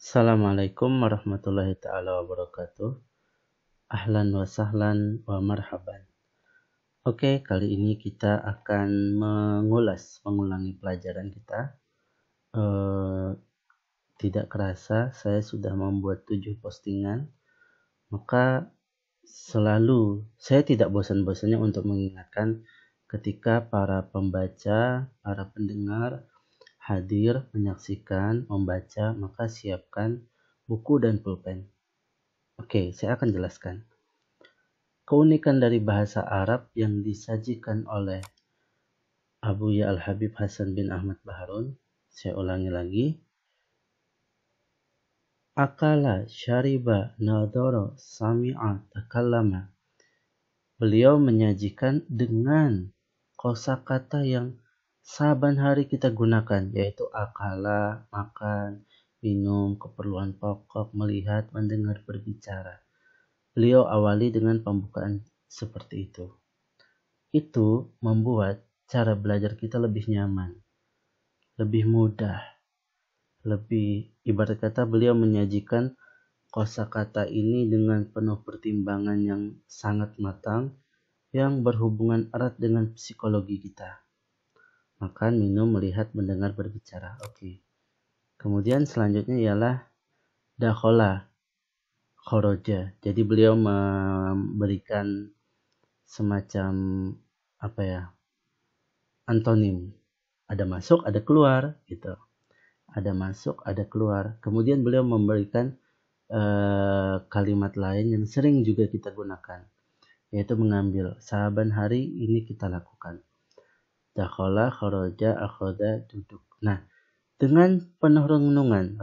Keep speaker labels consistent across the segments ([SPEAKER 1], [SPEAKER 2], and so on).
[SPEAKER 1] Assalamualaikum warahmatullahi ta'ala wabarakatuh. Ahlan wa sahlan wa marhaban. Oke, kali ini kita akan mengulangi pelajaran kita. Tidak kerasa saya sudah membuat 7 postingan. Maka saya tidak bosan-bosannya untuk mengingatkan ketika para pembaca, para pendengar hadir, menyaksikan, membaca, maka siapkan buku dan pulpen. Oke, saya akan jelaskan. Keunikan dari bahasa Arab yang disajikan oleh Abuya Al-Habib Hasan bin Ahmad Baharun. Saya ulangi lagi. Akala, syariba, nadara, sami'a, takallama. Beliau menyajikan dengan kosakata yang saban hari kita gunakan, yaitu akala, makan, minum, keperluan pokok, melihat, mendengar, berbicara. Beliau awali dengan pembukaan seperti itu. Itu membuat cara belajar kita lebih nyaman, lebih mudah, lebih ibarat kata beliau menyajikan kosakata ini dengan penuh pertimbangan yang sangat matang yang berhubungan erat dengan psikologi kita. Makan, minum, melihat, mendengar, berbicara. Oke. Kemudian selanjutnya ialah dakhola, khoroja. Jadi beliau memberikan semacam antonim. Ada masuk, ada keluar, gitu. Ada masuk, ada keluar. Kemudian beliau memberikan kalimat lain yang sering juga kita gunakan, yaitu mengambil. Saban hari ini kita lakukan. Dakhola, khoroja, akhoda, duduk. Nah, dengan penuh renungan.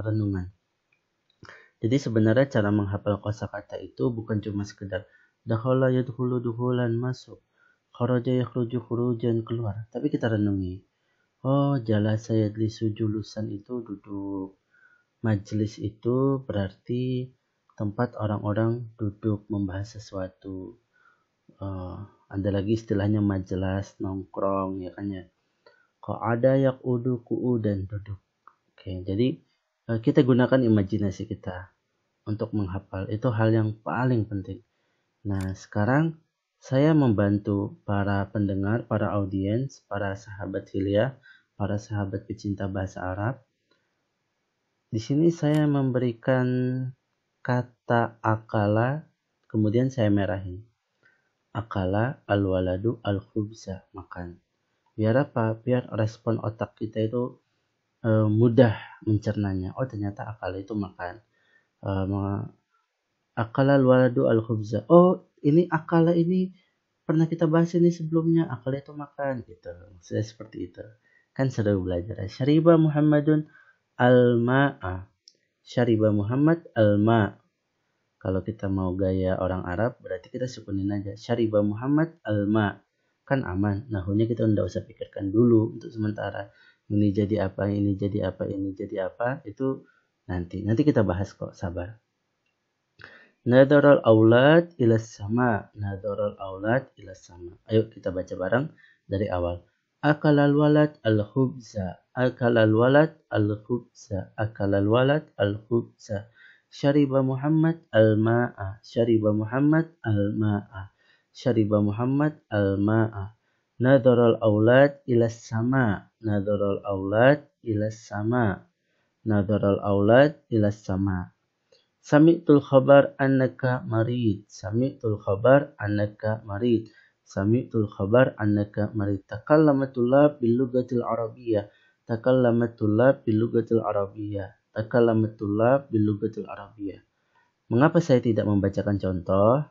[SPEAKER 1] Jadi sebenarnya cara menghafal kosakata itu bukan cuma sekedar dakhola yadkhulu dukhulan, masuk, kharaja yakhruju khurujan, keluar, tapi kita renungi. Oh, jalasa yajlisu julusan itu duduk. Majlis itu berarti tempat orang-orang duduk membahas sesuatu. Ada lagi istilahnya majelis, nongkrong, ya kan ya. Qa'ada yaqudu, qu'udan, duduk. Oke, jadi kita gunakan imajinasi kita untuk menghafal. Itu hal yang paling penting. Nah, sekarang saya membantu para pendengar, para audiens, para sahabat Hilya, para sahabat pecinta bahasa Arab. Di sini saya memberikan kata akala, kemudian saya merahin. Akala, al-waladu, al-khubza, makan. Biar apa? Biar respon otak kita itu mudah mencernanya. Oh, ternyata akala itu makan. Akala al-waladu al-khubza. Oh, ini akala ini pernah kita bahas ini sebelumnya. Akala itu makan, gitu. Saya seperti itu. Kan seru belajar. Syariba Muhammadun al-ma'a. Syariba Muhammad al-ma'. Kalau kita mau gaya orang Arab, berarti kita sukunin aja. Syariba Muhammad al-ma'. Kan aman. Nahunya kita tidak usah pikirkan dulu untuk sementara. Ini jadi apa, ini jadi apa, ini jadi apa. Itu nanti kita bahas kok, sabar. Nadharal aulad ilas sama. Nadharal aulad ilas sama. Ayo kita baca bareng dari awal. Akalal walad al-khubza. Akalal walad al-khubza. Akalal walad al-khubza. Syariba Muhammad al-ma'a. Syariba Muhammad al-ma'a. Syariba Muhammad al-ma'a. Nadharal aulad ilas sama. Nadharal aulad ilas sama. Nadharal aulad ilas sama. Sami'tul khabar annaka marid. Sami'tul khabar annaka marid. Sami'tul khabar annaka marid. Takallamatul bil lughatil arabiyyah. Takallamatul bil lughatil arabiyyah. Takallamatul bil lughatil arabiyyah. Mengapa saya tidak membacakan contoh?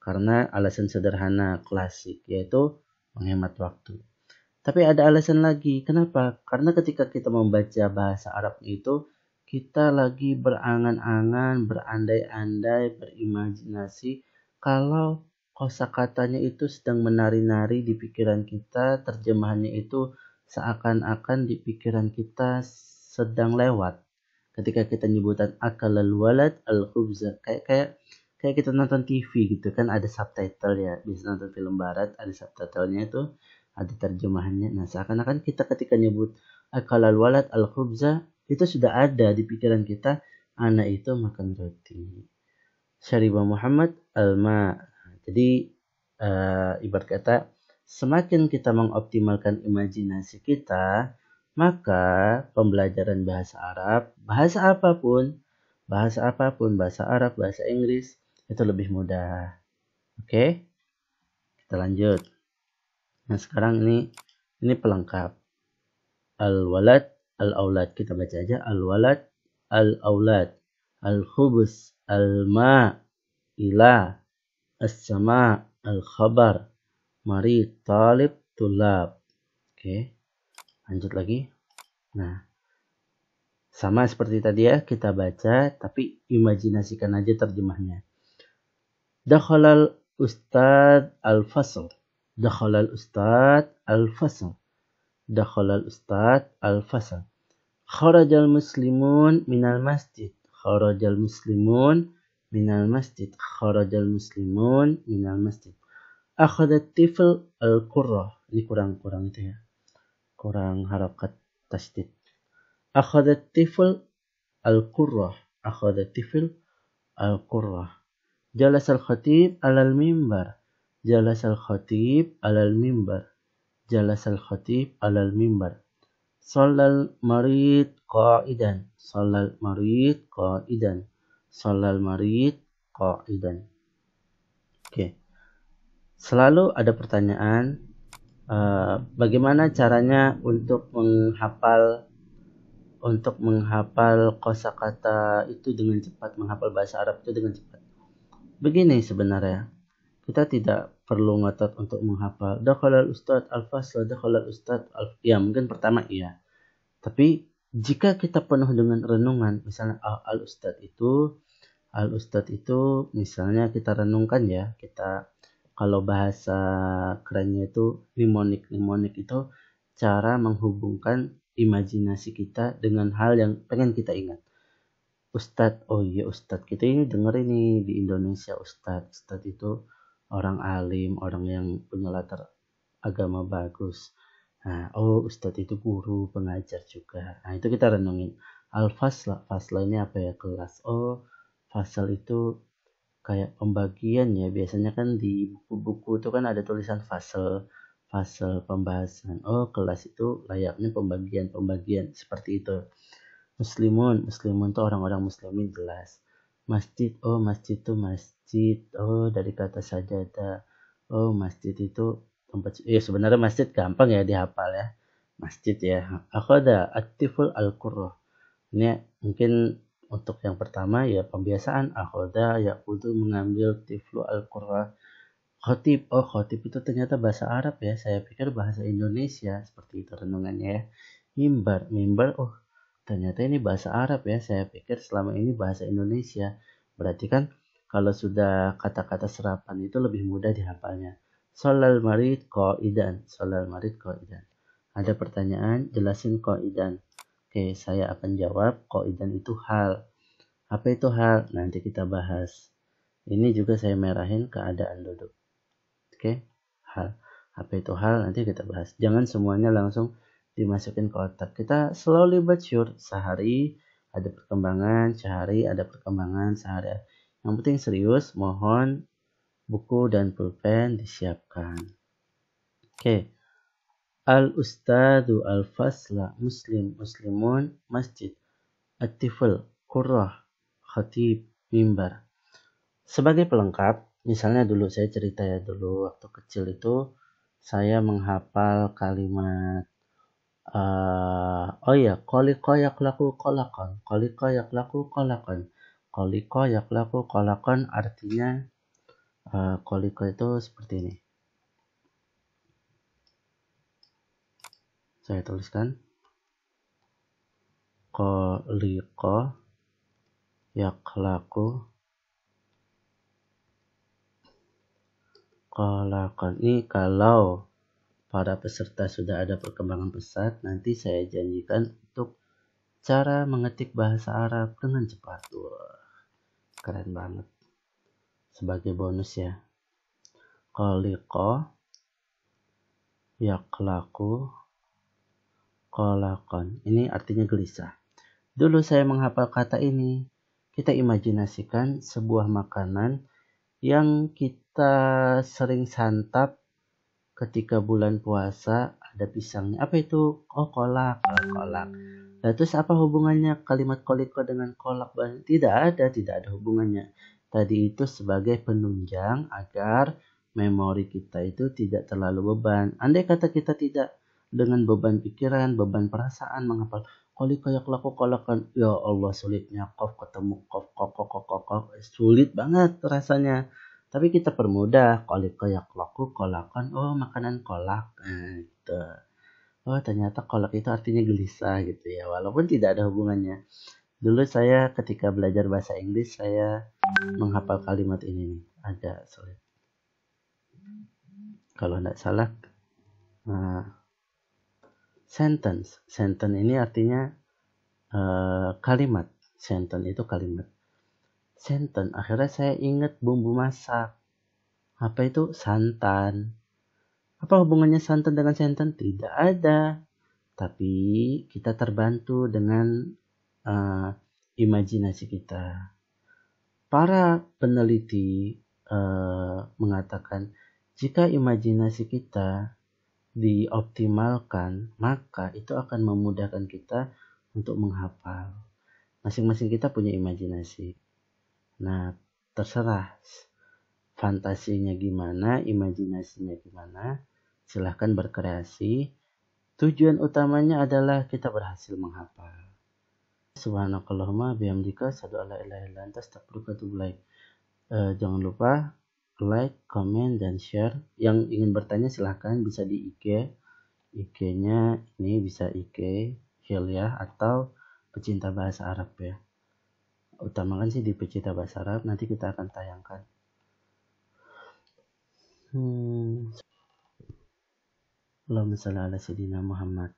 [SPEAKER 1] Karena alasan sederhana klasik, yaitu menghemat waktu. Tapi ada alasan lagi. Kenapa? Karena ketika kita membaca bahasa Arab itu, kita lagi berangan-angan, berandai-andai, berimajinasi kalau kosakatanya itu sedang menari-nari di pikiran kita, terjemahannya itu seakan-akan di pikiran kita sedang lewat. Ketika kita nyebutan akalal walad al-khubza, kayak kita nonton TV gitu kan, ada subtitle ya. Bisa nonton film barat, ada subtitlenya itu, ada terjemahannya. Nah, seakan-akan kita ketika nyebut akalal walad al-khubza itu sudah ada di pikiran kita Ana itu makan roti. Syariba Muhammad al-ma. Jadi ibarat kata semakin kita mengoptimalkan imajinasi kita, maka pembelajaran bahasa Arab, bahasa apapun, bahasa Arab, bahasa Inggris itu lebih mudah. Oke? Kita lanjut. Nah, sekarang ini pelengkap. Al-walad, al-aulad. Kita baca aja. Al-walad, al-aulad. Al-khubus, al-ma, ila, as-sama, al-khabar, mari, talib, tulab. Oke, lanjut lagi. Nah, sama seperti tadi ya, kita baca, tapi imajinasikan aja terjemahnya. Dakhalal ustad al-fasl. Dakhalal ustad al-fasl. Dakhalal ustad al-fasl. Kharajal muslimun minal masjid. Kharajal muslimun minal masjid. Kharajal muslimun minal masjid. Akhadat tifl al-qurrah. Ini kurang itu ya. Kurang harakat tasdid. Akhadat tifl al-qurrah. Akhadat tifl al-qurrah. Jalas al-khatib alal mimbar. Jalas al-khatib alal mimbar. Jalas al-khatib alal mimbar. Sallal marid qa'idan. Sallal marid qa'idan. Sallal marid qa'idan. Oke. Selalu ada pertanyaan, bagaimana caranya untuk menghafal kosakata itu dengan cepat, menghafal bahasa Arab itu dengan cepat. Begini sebenarnya, kita tidak perlu ngotot untuk menghafal dakhalal ustadz al-fasl, dakhalal ustadz ya mungkin pertama iya. Tapi jika kita penuh dengan renungan, misalnya al-ustadz itu misalnya kita renungkan ya, kita kalau bahasa kerennya itu mnemonik itu cara menghubungkan imajinasi kita dengan hal yang pengen kita ingat. Ustadz, oh iya Ustadz, kita ini denger ini di Indonesia Ustadz itu orang alim, orang yang punya latar agama bagus. Nah, oh Ustadz itu guru, pengajar juga. Nah, itu kita renungin. Al-fasla, fasla ini apa ya, kelas. Oh, fasal itu kayak pembagian ya. Biasanya kan di buku-buku itu kan ada tulisan fasal pembahasan. Oh, kelas itu layaknya pembagian seperti itu. Muslimun tuh orang-orang muslimin jelas. Masjid, oh masjid tuh masjid. Oh, dari kata sajadah. Oh, masjid itu tempat, ya sebenarnya masjid gampang ya dihafal ya. Masjid ya. Akhada aktiful al-qurrah. Ini mungkin untuk yang pertama ya pembiasaan. Akhada yaqudu mengambil tiflu al-qurrah. Khotib, oh khotib itu ternyata bahasa Arab ya. Saya pikir bahasa Indonesia. Seperti itu renungannya ya. Mimbar, oh ternyata ini bahasa Arab ya. Saya pikir selama ini bahasa Indonesia. Berarti kan kalau sudah kata-kata serapan itu lebih mudah dihafalnya. Sholal marid qa'idan. Sholal marid qa'idan. Ada pertanyaan, jelasin qa'idan. Oke, saya akan jawab qa'idan itu hal. Apa itu hal? Nanti kita bahas. Ini juga saya merahin keadaan duduk. Oke, hal. Apa itu hal? Nanti kita bahas. Jangan semuanya langsung dimasukin ke otak. Kita slowly but sure, sehari ada perkembangan, sehari ada perkembangan, sehari. Yang penting serius, mohon buku dan pulpen disiapkan. Oke. Al-ustadu al-fasla muslimun masjid at-tifl qurrah khatib mimbar. Sebagai pelengkap, misalnya dulu saya cerita ya, dulu waktu kecil itu saya menghafal kalimat oh ya, koliko yaklaku kolakon. Koliko yaklaku kolakon. Koliko yaklaku kolakon artinya koliko itu seperti ini. Saya tuliskan. Koliko yaklaku kolakon. Ini kalau para peserta sudah ada perkembangan pesat, nanti saya janjikan untuk cara mengetik bahasa Arab dengan cepat. Wah, keren banget. Sebagai bonus ya. Koliko yaklaku kolakon. Ini artinya gelisah. Dulu saya menghafal kata ini. kita imajinasikan sebuah makanan yang kita sering santap ketika bulan puasa, ada pisangnya. Apa itu? Oh, kolak. Kolak. Nah, terus apa hubungannya kalimat koliko dengan kolak? Tidak ada hubungannya. Tadi itu sebagai penunjang agar memori kita itu tidak terlalu beban. Andai kata kita tidak dengan beban pikiran, beban perasaan menghafal koliko yak laku kolakan, ya Allah sulitnya kof ketemu kof kok sulit banget rasanya. Tapi kita permudah, koliko yak laku kolakan, oh makanan kolak, nah, gitu. Oh ternyata kolak itu artinya gelisah gitu ya, walaupun tidak ada hubungannya. Dulu saya ketika belajar bahasa Inggris, saya menghafal kalimat ini nih, agak sulit. Kalau tidak salah, sentence ini artinya kalimat. Sentence itu kalimat. Sentence, akhirnya saya ingat bumbu masak. Apa itu? Santan. Apa hubungannya santan dengan sentence? Tidak ada. Tapi kita terbantu dengan imajinasi kita. Para peneliti mengatakan jika imajinasi kita dioptimalkan, maka itu akan memudahkan kita untuk menghafal. Masing-masing kita punya imajinasi. Nah, terserah fantasinya gimana, imajinasinya gimana. Silahkan berkreasi. Tujuan utamanya adalah kita berhasil menghafal. Subhanakallahumma bihamdika asyhadu an la ilaha illa anta astaghfiruka wa atubu ilaik. Jangan lupa like, comment, dan share. Yang ingin bertanya silahkan bisa di IG. IG-nya ini bisa IG Hilya atau pecinta bahasa Arab ya. Utamakan sih di pecinta bahasa Arab, nanti kita akan tayangkan. Allahumma shalli ala sayyidina Muhammad.